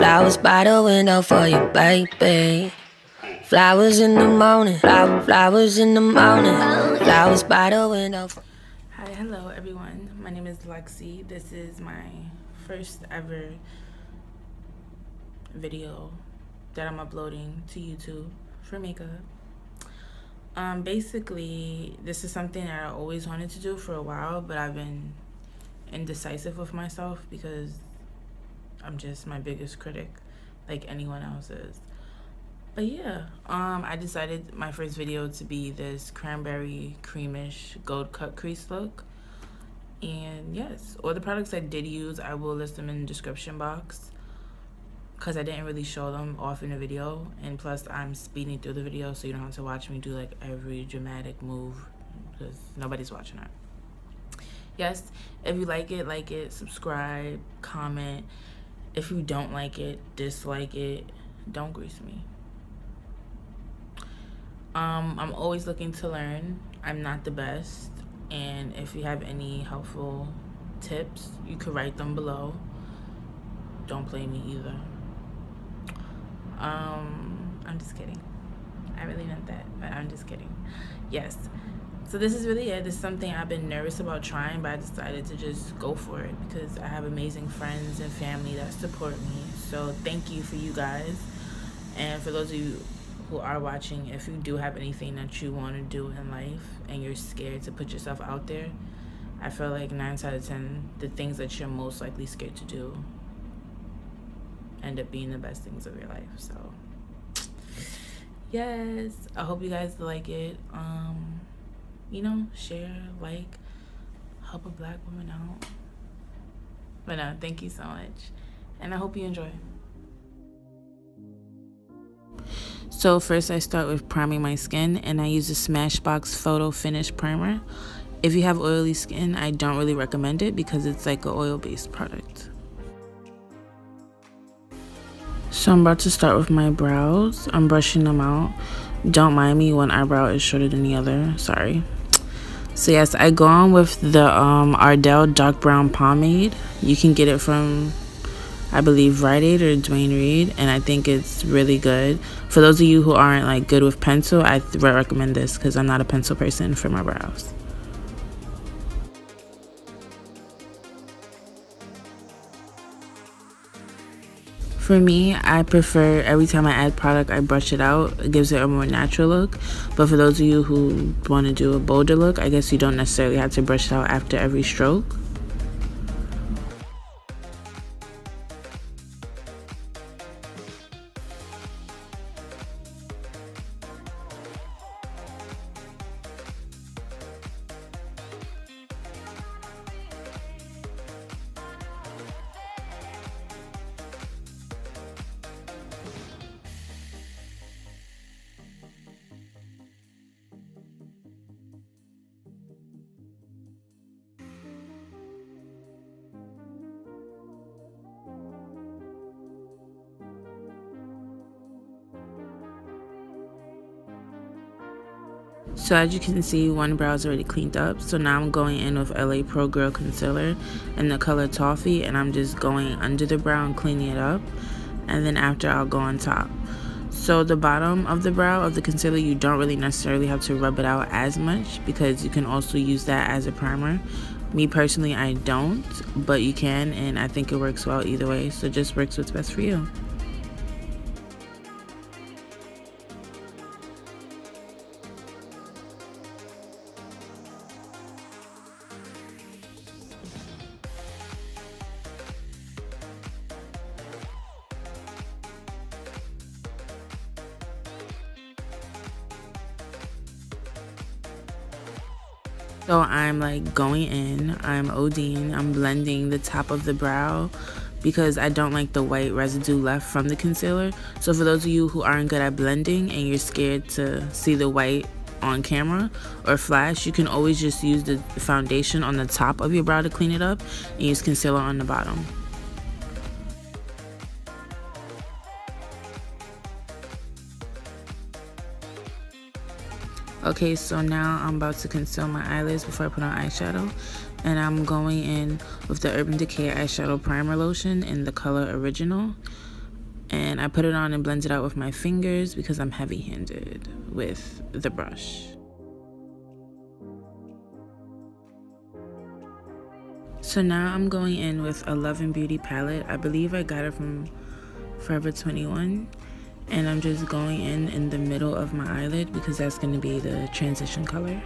Flowers by the window for you, baby. Flowers in the morning, flowers in the morning. Flowers by the window. Hi, hello everyone. My name is Lexi. This is my first ever video that I'm uploading to YouTube for makeup. Basically, this is something that I always wanted to do for a while, but I've been indecisive with myself because I'm just my biggest critic, like anyone else is. But yeah, I decided my first video to be this cranberry creamish gold cut crease look. And yes, all the products I did use, I will list them in the description box because I didn't really show them off in the video, and plus I'm speeding through the video so you don't have to watch me do like every dramatic move because nobody's watching that. Yes, if you like it, subscribe, comment. If you don't like it, dislike it, don't grease me. I'm always looking to learn. I'm not the best, and if you have any helpful tips, you could write them below. Don't blame me either. I'm just kidding. I really meant that, but I'm just kidding. Yes. So this is really it. This is something I've been nervous about trying, but I decided to just go for it because I have amazing friends and family that support me. So thank you for you guys. And for those of you who are watching, if you do have anything that you want to do in life and you're scared to put yourself out there, I feel like 9 out of 10, the things that you're most likely scared to do end up being the best things of your life. So yes, I hope you guys like it. You know, share, like, help a black woman out. But no, thank you so much, and I hope you enjoy. So first I start with priming my skin, and I use the Smashbox Photo Finish Primer. If you have oily skin, I don't really recommend it because it's like an oil-based product. So I'm about to start with my brows. I'm brushing them out. Don't mind me, one eyebrow is shorter than the other, sorry. So yes, I go on with the Ardell Dark Brown Pomade. You can get it from, I believe, Rite Aid or Dwayne Reed, and I think it's really good. For those of you who aren't like good with pencil, I recommend this because I'm not a pencil person for my brows. For me, I prefer every time I add product, I brush it out. It gives it a more natural look. But for those of you who want to do a bolder look, I guess you don't necessarily have to brush it out after every stroke. So as you can see, one brow is already cleaned up. So now I'm going in with LA Pro Girl Concealer in the color Toffee, and I'm just going under the brow and cleaning it up. And then after, I'll go on top. So the bottom of the brow of the concealer, you don't really necessarily have to rub it out as much because you can also use that as a primer. Me personally, I don't, but you can, and I think it works well either way. So just works what's best for you. So I'm like going in, I'm ODing, I'm blending the top of the brow because I don't like the white residue left from the concealer. So for those of you who aren't good at blending and you're scared to see the white on camera or flash, you can always just use the foundation on the top of your brow to clean it up and use concealer on the bottom. Okay, so now I'm about to conceal my eyelids before I put on eyeshadow. And I'm going in with the Urban Decay Eyeshadow Primer Lotion in the color Original. And I put it on and blend it out with my fingers because I'm heavy-handed with the brush. So now I'm going in with a Love and Beauty palette. I believe I got it from Forever 21. And I'm just going in the middle of my eyelid because that's going to be the transition color.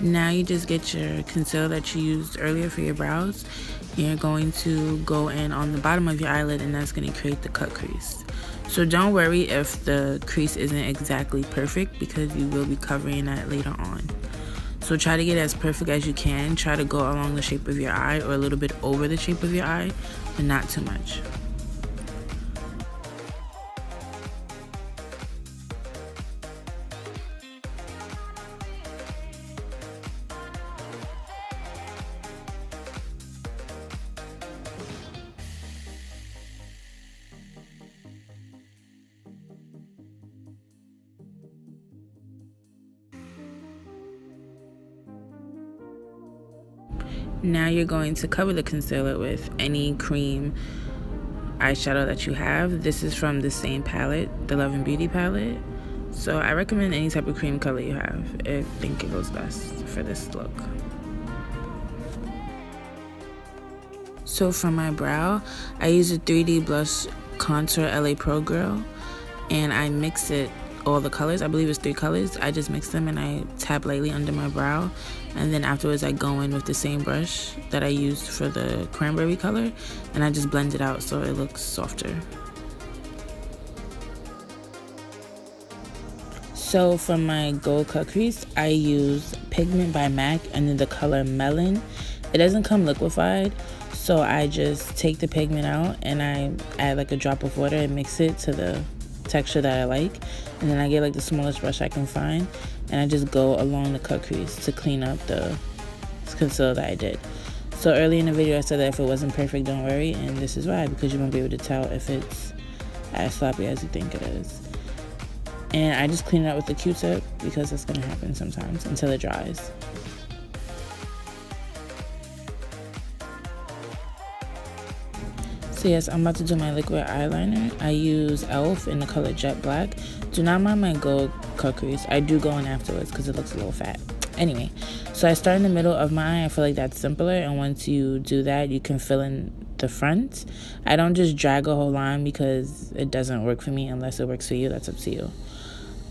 Now you just get your concealer that you used earlier for your brows. You're going to go in on the bottom of your eyelid, and that's going to create the cut crease. So don't worry if the crease isn't exactly perfect because you will be covering that later on. So try to get as perfect as you can. Try to go along the shape of your eye or a little bit over the shape of your eye, but not too much. Now you're going to cover the concealer with any cream eyeshadow that you have. This is from the same palette, the Love and Beauty palette. So I recommend any type of cream color you have. I think it goes best for this look. So for my brow, I use a 3D Blush Contour LA Pro Girl, and I mix it, all the colors, I believe it's 3 colors. I just mix them and I tap lightly under my brow, and then afterwards I go in with the same brush that I used for the cranberry color, and I just blend it out so it looks softer. So for my gold cut crease, I use Pigment by MAC and then the color Melon. It doesn't come liquefied, so I just take the pigment out and I add like a drop of water and mix it to the texture that I like, and then I get like the smallest brush I can find and I just go along the cut crease to clean up the concealer that I did. So early in the video I said that if it wasn't perfect, don't worry, and this is why, because you won't be able to tell if it's as sloppy as you think it is. And I just clean it up with the Q-tip because that's going to happen sometimes until it dries. So yes, I'm about to do my liquid eyeliner. I use e.l.f. in the color Jet Black. Do not mind my gold cut crease. I do go in afterwards because it looks a little fat. Anyway, so I start in the middle of my eye. I feel like that's simpler, and once you do that, you can fill in the front. I don't just drag a whole line because it doesn't work for me unless it works for you. That's up to you.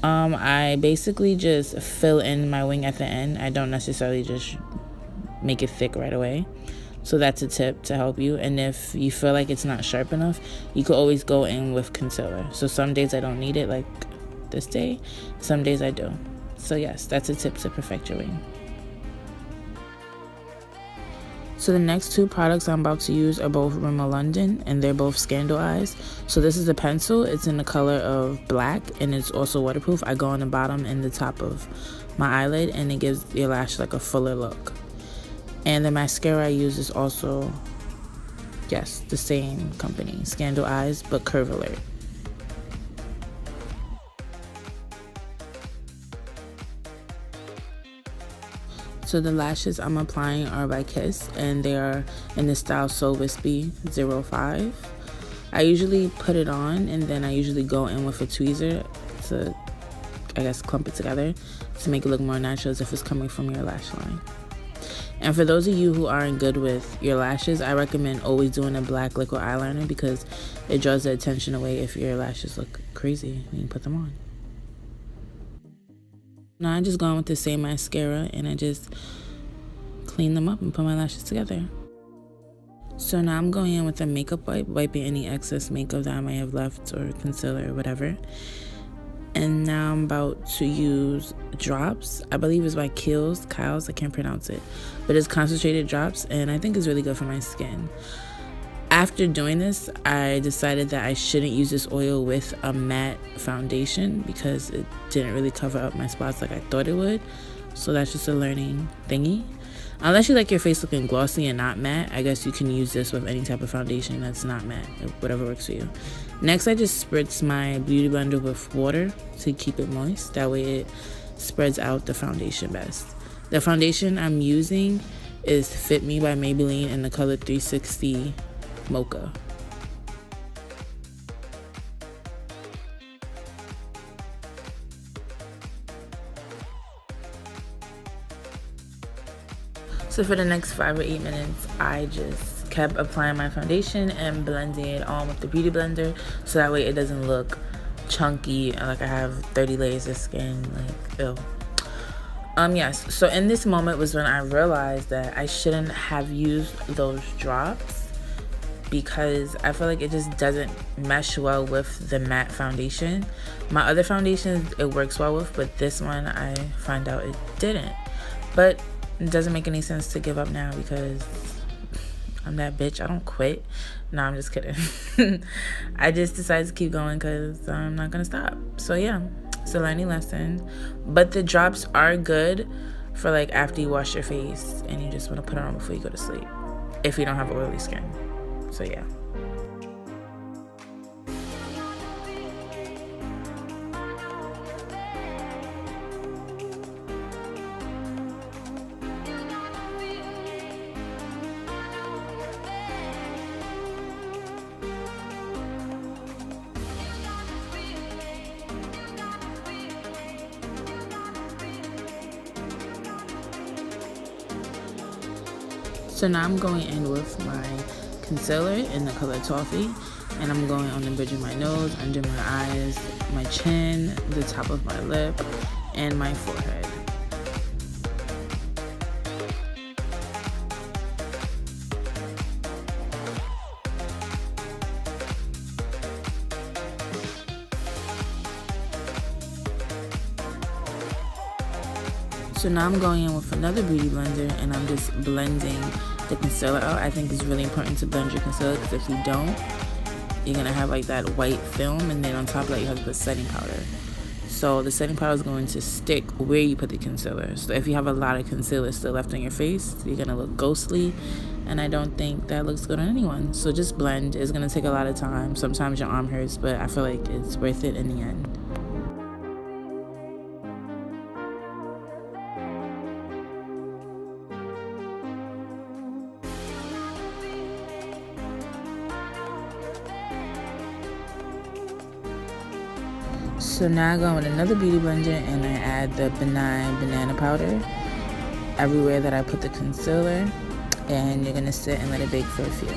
I basically just fill in my wing at the end. I don't necessarily just make it thick right away. So that's a tip to help you. And if you feel like it's not sharp enough, you could always go in with concealer. So some days I don't need it, like this day. Some days I do. So yes, that's a tip to perfect your wing. So the next 2 products I'm about to use are both Rimmel London, and they're both Scandaleyes. So this is a pencil. It's in the color of black, and it's also waterproof. I go on the bottom and the top of my eyelid, and it gives your lash like a fuller look. And the mascara I use is also, yes, the same company, Scandaleyes, but Curve Alert. So the lashes I'm applying are by Kiss, and they are in the style So Wispy 05. I usually put it on, and then I usually go in with a tweezer to, I guess, clump it together to make it look more natural as if it's coming from your lash line. And for those of you who aren't good with your lashes, I recommend always doing a black liquid eyeliner because it draws the attention away if your lashes look crazy when you put them on. Now I just go in with the same mascara and I just clean them up and put my lashes together. So now I'm going in with a makeup wipe, wiping any excess makeup that I may have left or concealer or whatever. And now I'm about to use drops. I believe it's by Kiehl's, I can't pronounce it. But it's concentrated drops, and I think it's really good for my skin. After doing this, I decided that I shouldn't use this oil with a matte foundation because it didn't really cover up my spots like I thought it would. So that's just a learning thingy. Unless you like your face looking glossy and not matte, I guess you can use this with any type of foundation that's not matte, whatever works for you. Next, I just spritz my beauty blender with water to keep it moist. That way it spreads out the foundation best. The foundation I'm using is Fit Me by Maybelline in the color 360 Mocha. So for the next 5 or 8 minutes, I just kept applying my foundation and blending it on with the beauty blender, so that way it doesn't look chunky and like I have 30 layers of skin, like ew. Yes, so in this moment was when I realized that I shouldn't have used those drops, because I feel like it just doesn't mesh well with the matte foundation. My other foundations it works well with, but this one I find out it didn't. But it doesn't make any sense to give up now because I'm that bitch. I don't quit. No, I'm just kidding. I just decided to keep going because I'm not gonna stop. So yeah, it's a learning lesson. But the drops are good for like after you wash your face and you just want to put it on before you go to sleep, if you don't have oily skin. So yeah. So now I'm going in with my concealer in the color Toffee, and I'm going on the bridge of my nose, under my eyes, my chin, the top of my lip, and my forehead. So now I'm going in with another beauty blender and I'm just blending the concealer out. I think it's really important to blend your concealer because if you don't, you're going to have like that white film, and then on top of that you have the setting powder. So the setting powder is going to stick where you put the concealer. So if you have a lot of concealer still left on your face, you're going to look ghostly, and I don't think that looks good on anyone. So just blend. It's going to take a lot of time. Sometimes your arm hurts, but I feel like it's worth it in the end. So now I go with another beauty blender and I add the benign banana powder everywhere that I put the concealer, and you're gonna sit and let it bake for a few.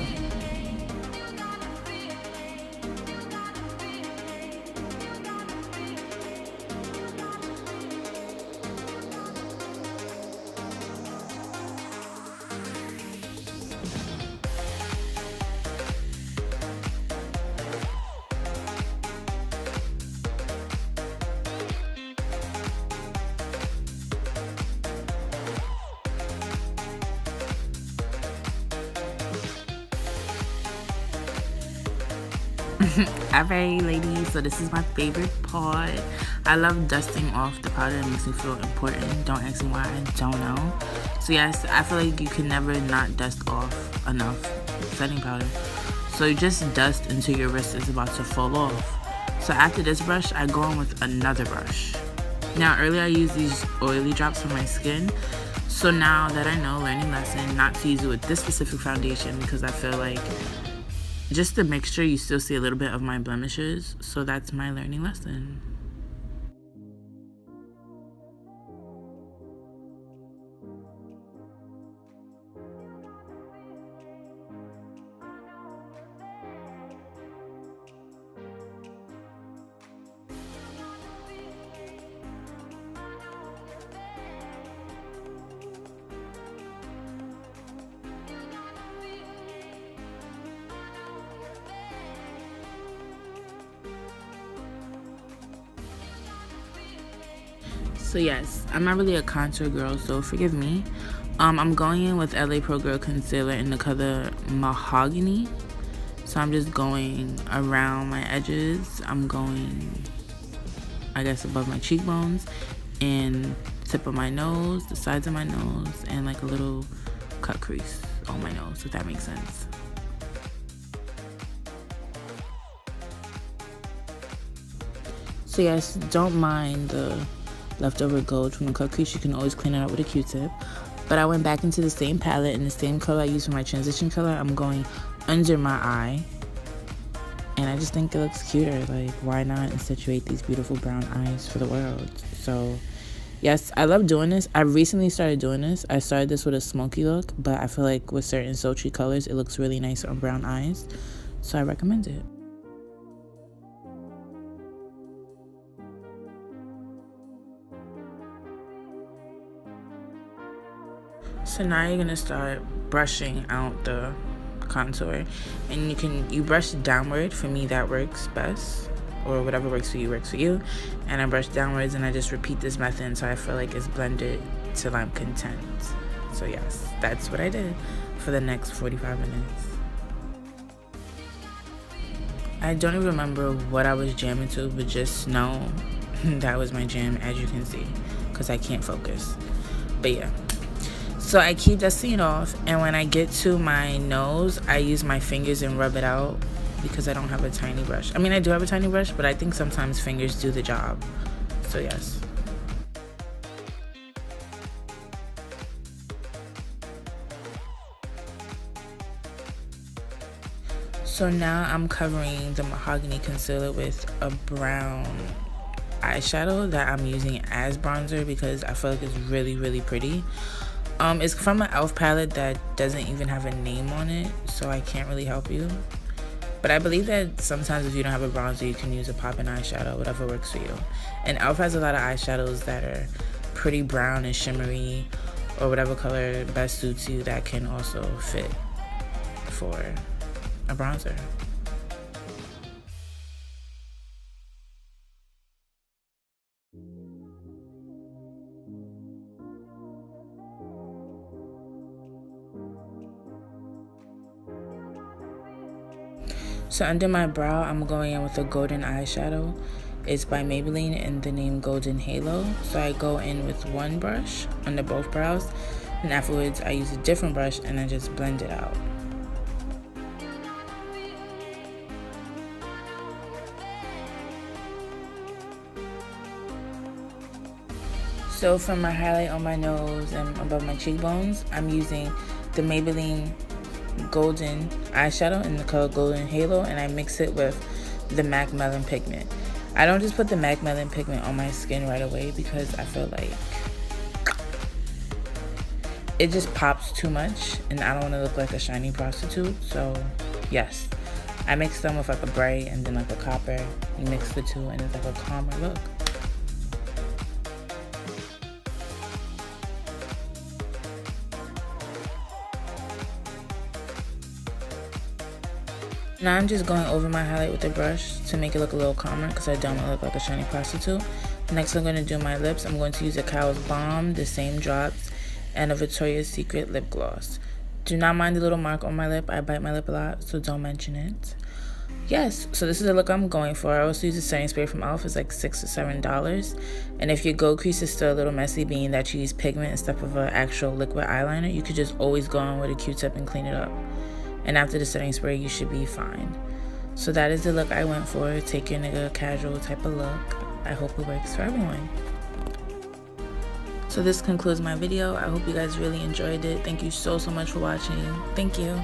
Alright ladies, so this is my favorite part. I love dusting off the powder. It makes me feel important. Don't ask me why, I don't know. So yes, I feel like you can never not dust off enough setting powder. So you just dust until your wrist is about to fall off. So after this brush, I go on with another brush. Now earlier I used these oily drops for my skin. So now that I know, learning lesson, not to use it with this specific foundation, because I feel like just the mixture, you still see a little bit of my blemishes. So that's my learning lesson. So yes, I'm not really a contour girl, so forgive me. I'm going in with LA Pro Girl Concealer in the color Mahgony. So I'm just going around my edges. I'm going, I guess, above my cheekbones and tip of my nose, the sides of my nose, and like a little cut crease on my nose, if that makes sense. So yes, don't mind the leftover gold from the cut crease. You can always clean it out with a Q-tip. But I went back into the same palette and the same color I used for my transition color. I'm going under my eye. And I just think it looks cuter. Like, why not accentuate these beautiful brown eyes for the world? So yes, I love doing this. I recently started doing this. I started this with a smoky look, but I feel like with certain sultry colors, it looks really nice on brown eyes. So I recommend it. So now you're gonna start brushing out the contour, and you brush downward. For me, that works best, or whatever works for you. And I brush downwards, and I just repeat this method until I feel like it's blended till I'm content. So yes, that's what I did for the next 45 minutes. I don't even remember what I was jamming to, but just know that was my jam, as you can see, because I can't focus. But yeah. So I keep dusting it off, and when I get to my nose, I use my fingers and rub it out because I don't have a tiny brush. I mean, I do have a tiny brush, but I think sometimes fingers do the job. So yes. So now I'm covering the Mahgony concealer with a brown eyeshadow that I'm using as bronzer because I feel like it's really, really pretty. It's from an e.l.f. palette that doesn't even have a name on it, so I can't really help you. But I believe that sometimes if you don't have a bronzer, you can use a pop-in eyeshadow, whatever works for you. And e.l.f. has a lot of eyeshadows that are pretty brown and shimmery, or whatever color best suits you, that can also fit for a bronzer. So under my brow, I'm going in with a golden eyeshadow. It's by Maybelline in the name Golden Halo. So I go in with one brush under both brows, and afterwards I use a different brush and I just blend it out. So for my highlight on my nose and above my cheekbones, I'm using the Maybelline Golden eyeshadow in the color Golden Halo, and I mix it with the MAC Melon pigment. I don't just put the MAC Melon pigment on my skin right away because I feel like it just pops too much and I don't want to look like a shiny prostitute. So yes, I mix them with like a bright and then like a copper. You mix the two and it's like a calmer look. Now I'm just going over my highlight with a brush to make it look a little calmer because I don't want to look like a shiny prostitute. Next I'm going to do my lips. I'm going to use a Kyle's Balm, the same drops, and a Victoria's Secret lip gloss. Do not mind the little mark on my lip. I bite my lip a lot, so don't mention it. Yes, so this is the look I'm going for. I also use a setting spray from e.l.f. It's like $6 or $7. And if your gold crease is still a little messy, being that you use pigment instead of an actual liquid eyeliner, you could just always go on with a Q-tip and clean it up. And after the setting spray, you should be fine. So that is the look I went for. Take your nigga casual type of look. I hope it works for everyone. So this concludes my video. I hope you guys really enjoyed it. Thank you so much for watching. Thank you.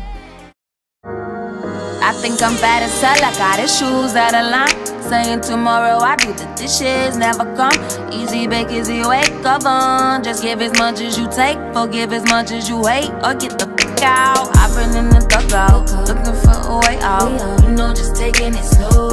I think I'm bad as hell, I got issues that align. Saying tomorrow I do the dishes, never come. Easy bake, easy wake, come on. Just give as much as you take, forgive as much as you hate, or get the fuck out. I've been in the dugout, looking for a way out. You know, just taking it slow.